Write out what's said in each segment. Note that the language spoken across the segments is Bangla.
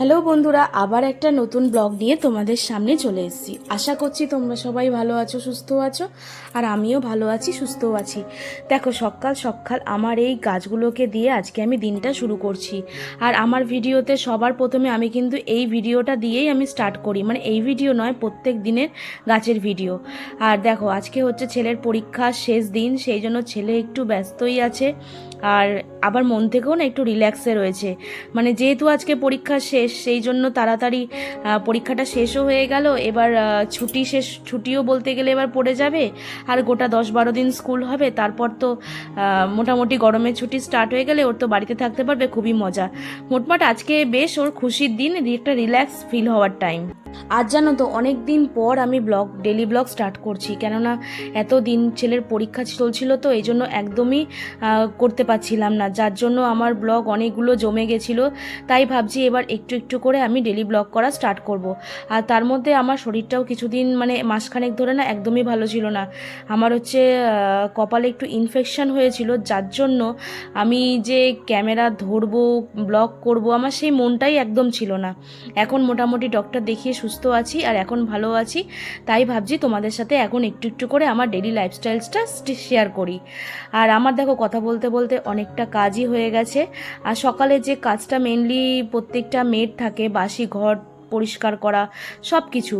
হ্যালো বন্ধুরা, আবার একটা নতুন ব্লগ নিয়ে তোমাদের সামনে চলে এসেছি। আশা করছি তোমরা সবাই ভালো আছো, সুস্থ আছো, আর আমিও ভালো আছি, সুস্থও আছি। দেখো, সকাল সকাল আমার এই গাছগুলোকে দিয়ে আজকে আমি দিনটা শুরু করছি। আর আমার ভিডিওতে সবার প্রথমে আমি কিন্তু এই ভিডিওটা দিয়েই আমি স্টার্ট করি, মানে এই ভিডিও নয়, প্রত্যেক দিনের গাছের ভিডিও। আর দেখো, আজকে হচ্ছে ছেলের পরীক্ষার শেষ দিন, সেই জন্য ছেলে একটু ব্যস্তই আছে। আর আবার মন থেকেও না একটু রিল্যাক্সে রয়েছে, মানে যেহেতু আজকে পরীক্ষা শেষ, সেই জন্য তাড়াতাড়ি পরীক্ষাটা শেষও হয়ে গেল। এবার ছুটিও বলতে গেলে এবার পড়ে যাবে। আর গোটা 10-12 দিন স্কুল হবে, তারপর তো মোটামুটি গরমের ছুটি স্টার্ট হয়ে গেলে ওর তো বাড়িতে থাকতে পারবে, খুবই মজা। মোটমাট আজকে বেশ ওর খুশির দিন, একটা রিল্যাক্স ফিল হওয়ার টাইম। আজ জানো তো, অনেক দিন পর আমি ডেলি ব্লগ স্টার্ট করছি, কেননা এত দিন ছেলের পরীক্ষা চলছিল, তো এই জন্য একদমই করতে পারছিলাম না, যার জন্য আমার ব্লগ অনেকগুলো জমে গেছিলো। তাই ভাবছি এবার একটু একটু করে আমি ডেলি ব্লগ করা স্টার্ট করব। আর তার মধ্যে আমার শরীরটাও কিছুদিন, মানে মাসখানেক ধরে না একদমই ভালো ছিল না। আমার হচ্ছে কপালে একটু ইনফেকশন হয়েছিল, যার জন্য আমি যে ক্যামেরা ধরবো, ব্লগ করব, আমার সেই মনটাই একদম ছিল না। এখন মোটামুটি ডক্টর দেখিয়ে সুস্থ আছি আর এখন ভালো আছি। তাই ভাবছি তোমাদের সাথে এখন একটু একটু করে আমার ডেলি লাইফস্টাইলসটা শেয়ার করি। আর আমার দেখো, কথা বলতে বলতে অনেকটা কাজই হয়ে গেছে। আর সকালে যে কাজটা মেনলি প্রত্যেকটা মেয়ের থাকে, বাসি ঘর পরিষ্কার করা, সব কিছু,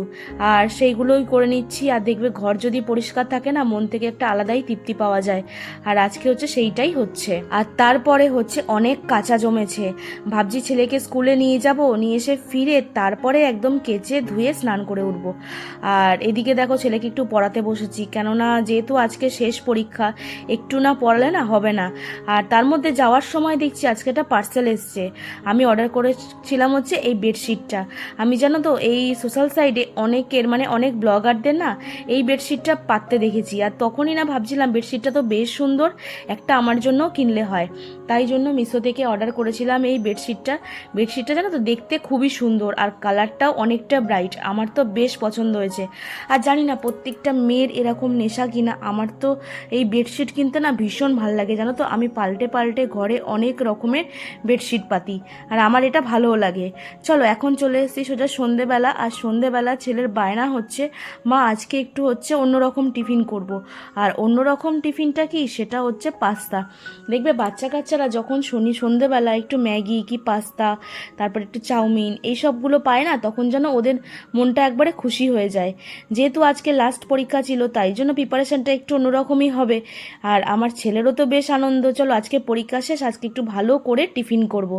আর সেইগুলোই করে নিচ্ছি। আর দেখবে, ঘর যদি পরিষ্কার থাকে না, মন থেকে একটা আলাদাই তৃপ্তি পাওয়া যায়। আর আজকে হচ্ছে সেইটাই হচ্ছে। আর তারপরে হচ্ছে অনেক কাঁচা জমেছে, ভাবছি ছেলেকে স্কুলে নিয়ে যাব, নিয়ে এসে ফিরে তারপরে একদম কেচে ধুয়ে স্নান করে উঠব। আর এদিকে দেখো, ছেলেকে একটু পড়াতে বসেছি, কেননা যেহেতু আজকে শেষ পরীক্ষা, একটু না পড়ালে না হবে না। আর তার মধ্যে যাওয়ার সময় দেখছি আজকে একটা পার্সেল এসছে। আমি অর্ডার করেছিলাম হচ্ছে এই বেডশিটটা। আমি জানো তো, এই সোশ্যাল সাইডে অনেকের, মানে অনেক ব্লগারদের না এই বেডশিটটা পাততে দেখেছি। আর তখনই না ভাবছিলাম বেডশিটটা তো বেশ সুন্দর, একটা আমার জন্যও কিনলে হয়। তাই জন্য মিশো থেকে অর্ডার করেছিলাম এই বেডশিটটা জানো তো, দেখতে খুবই সুন্দর আর কালারটাও অনেকটা ব্রাইট, আমার তো বেশ পছন্দ হয়েছে। আর জানি না প্রত্যেকটা মেয়ের এরকম নেশা কিনা, আমার তো এই বেডশিট কিনতে না ভীষণ ভালো লাগে জানো তো। আমি পাল্টে পাল্টে ঘরে অনেক রকমের বেডশিট পাতি, আর আমার এটা ভালোও লাগে। চলো, এখন চলে এসেছি সোজা সন্ধেবেলা। আর সন্ধেবেলা ছেলের বায়না হচ্ছে, মা আজকে একটু হচ্ছে অন্যরকম টিফিন করব। আর অন্যরকম টিফিনটা কি, সেটা হচ্ছে পাস্তা। দেখবে বাচ্চা কাচ্চারা যখন সন্ধেবেলা একটু ম্যাগি কি পাস্তা, তারপর একটু চাউমিন, এই সবগুলো পায় না, তখন যেন ওদের মনটা একবারে খুশি হয়ে যায়। যেহেতু আজকে লাস্ট পরীক্ষা ছিল, তাই জন্য প্রিপারেশনটা একটু অন্যরকমই হবে। আর আমার ছেলেরও তো বেশ আনন্দ, চলো আজকে পরীক্ষা শেষ, আজকে একটু ভালো করে টিফিন করব।